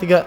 3.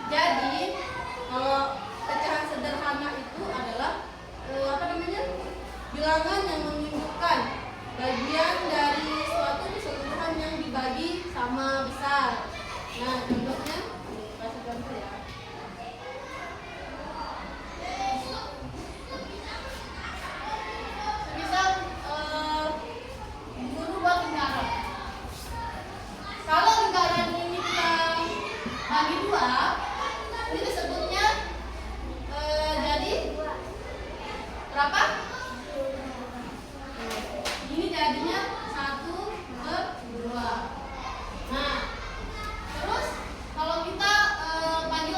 Jadi kalau pecahan sederhana itu adalah bilangan yang menunjukkan bagian dari suatu keseluruhan yang dibagi sama besar. Nah, contohnya kasih contoh ya. Misal guru buat lingkaran. Kalau lingkaran ini kita bagi 2, ini disebutnya jadi berapa? Ini jadinya 1/2. Nah, terus kalau kita bagi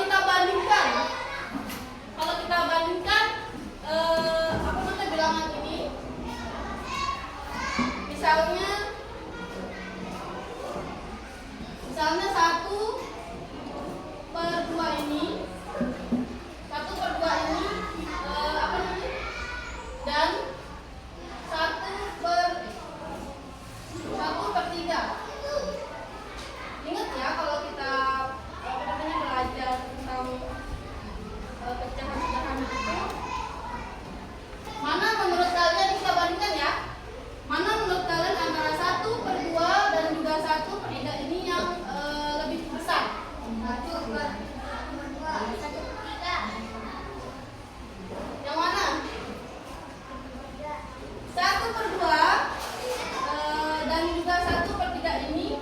kita bandingkan, apa namanya bilangan ini, misalnya 1/2 ini, 1/2 ini apa namanya, dan 1/3. Ingat ya kalau kita apa namanya belajar tentang pecahan sederhana itu, mana menurut kalian kita bandingkan ya? Mana menurut kalian antara 1/2 dan juga 1/3 ini yang lebih besar? 1/2. Yang mana? 1/2 dan juga 1/3 ini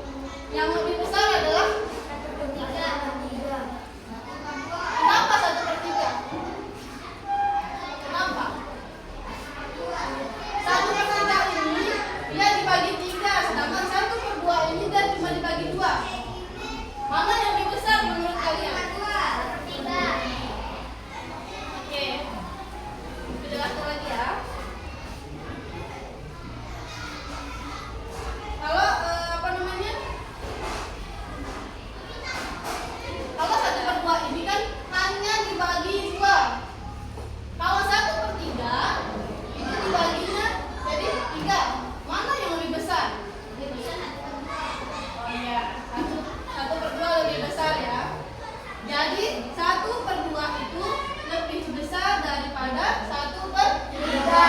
yang lebih besar adalah 1/3. kenapa 1/3? Kenapa? 1/3 ini dia dibagi 3, sedangkan 1/2 ini dia cuma dibagi 2. Mana yang lebih besar menurut kalian? 1/3. Oke, jelaskan lagi ya. Kalau apa namanya? Kalau 1/2 ini kan hanya dibagi 2. Kalau 1/3 itu dibaginya jadi 3. Mana yang lebih besar? Oh iya, 1/2 lebih besar ya. Jadi 1/2 itu lebih besar daripada 1/3.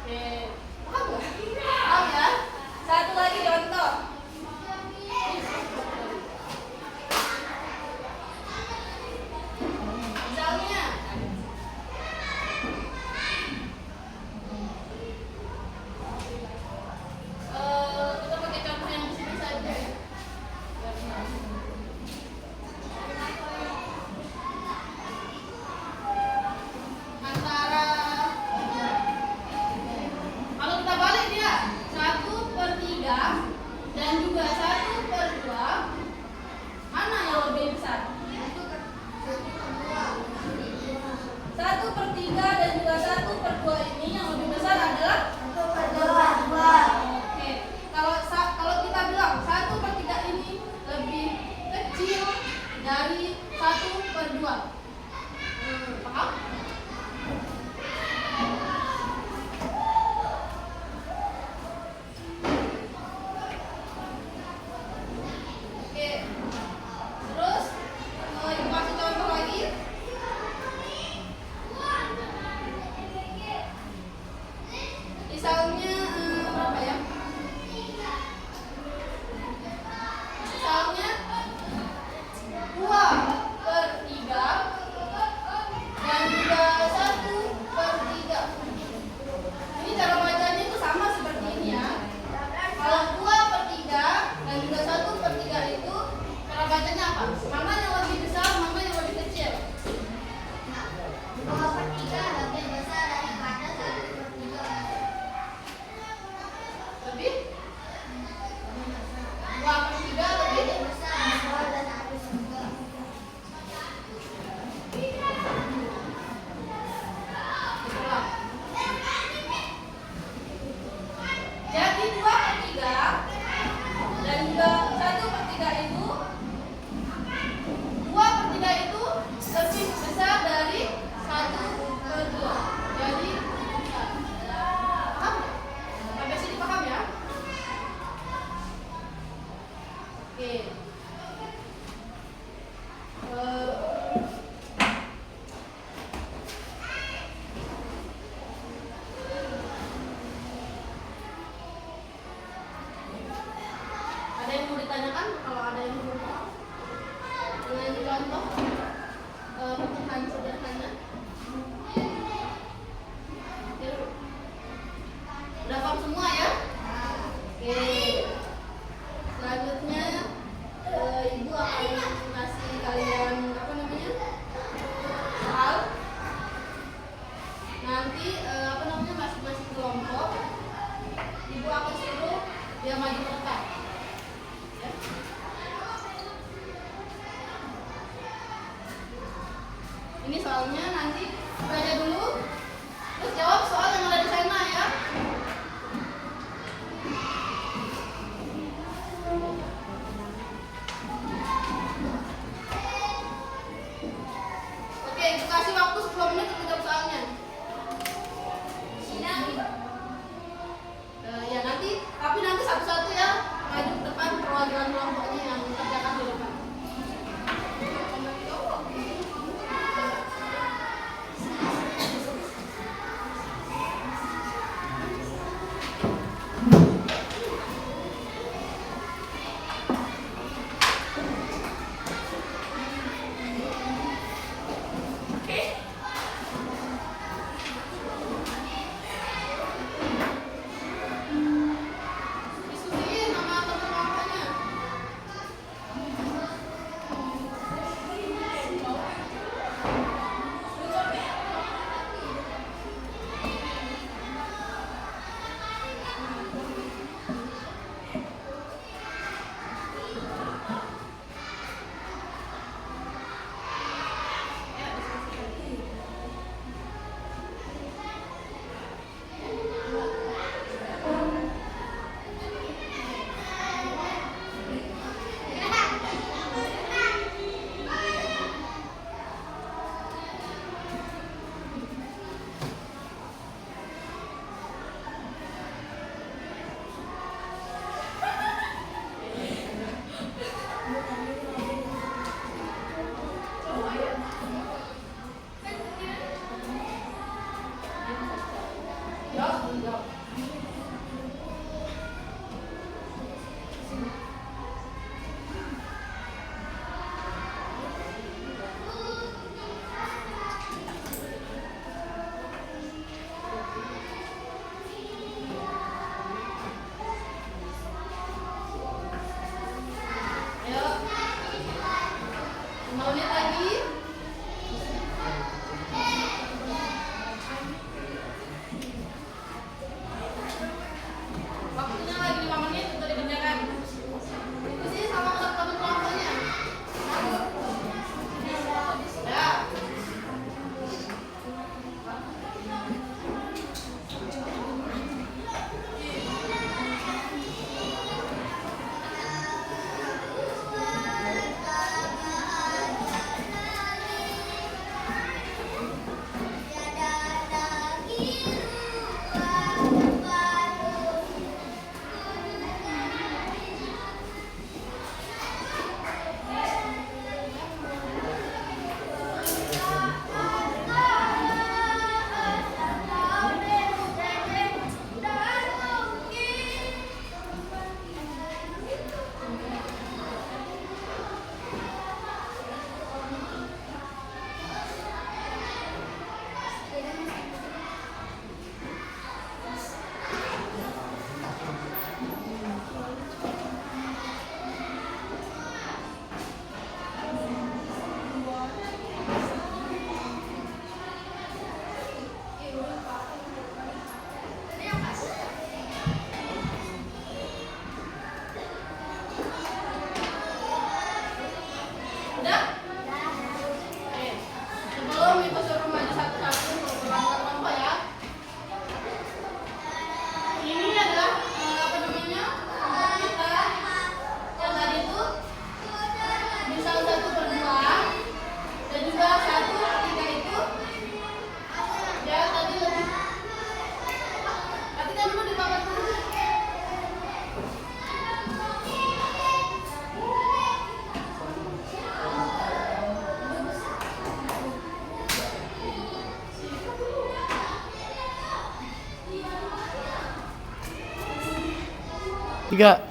Oke, paham nggak? Paham ya? Satu lagi contoh. Misalnya kita pakai contoh yang di sini saja ya. Antara kalau kita balik dia 1/3 dan juga 1/2, mana yang lebih besar? 1/3 dan juga 1/2 ini yang lebih besar adalah 1/2. oke. Kalau kita bilang 1/3 ini lebih kecil dari 1/2. Paham? Oke. Terus ibu kasih contoh lagi. Misalnya berapa ya? Misalnya 2/3 dan juga 1/3. Ini cara bacanya itu sama seperti ini ya. Kalau 2/3 dan juga 1/3 itu cara bacanya apa? Mana yang lebih besar, mana yang lebih kecil? 2/3 lebih besar daripada 1/3. Lebih? 2/3 lebih besar daripada 1/3. Itulah. Jadi 2/3 dan juga 1/3 itu 2/3 itu lebih besar dari 1/2. Jadi paham? Sampai sini paham ya? Oke. Ada yang mau ditanyakan? Kalau ada yang belum paham dengan contoh pecahan sederhana. Udah paham semua ya? Oke. Selanjutnya ibu akan kasih kalian apa namanya soal. Nanti apa namanya masing-masing kelompok ibu akan suruh dia maju kertas. Ya. Ini soalnya nanti baca dulu, terus jawab soal yang ada di sana ya. Oke, kita kasih waktu 10 menit untuk jawab soalnya. Ya nanti, tapi nanti satu-satu ya, maju ke depan perwakilan kelompoknya yang kerjakan di depan. Diskusiin sama teman kelompoknya. Jawab. Ayo. 5 menit lagi. Waktunya lagi 5 menit untuk dikerjakan. Diskusi sama teman kelompoknya. Ya. Udah? Oke. Sebelum ibu suruh maju satu-satu untuk perwakilan kelompok ya. Ini adalah apa namanya? Kelompok kita yang tadi itu bisa 1/2 dan juga 1/3 itu ya tadi lebih. Tapi kan dulu dibabat dulu. Tiga.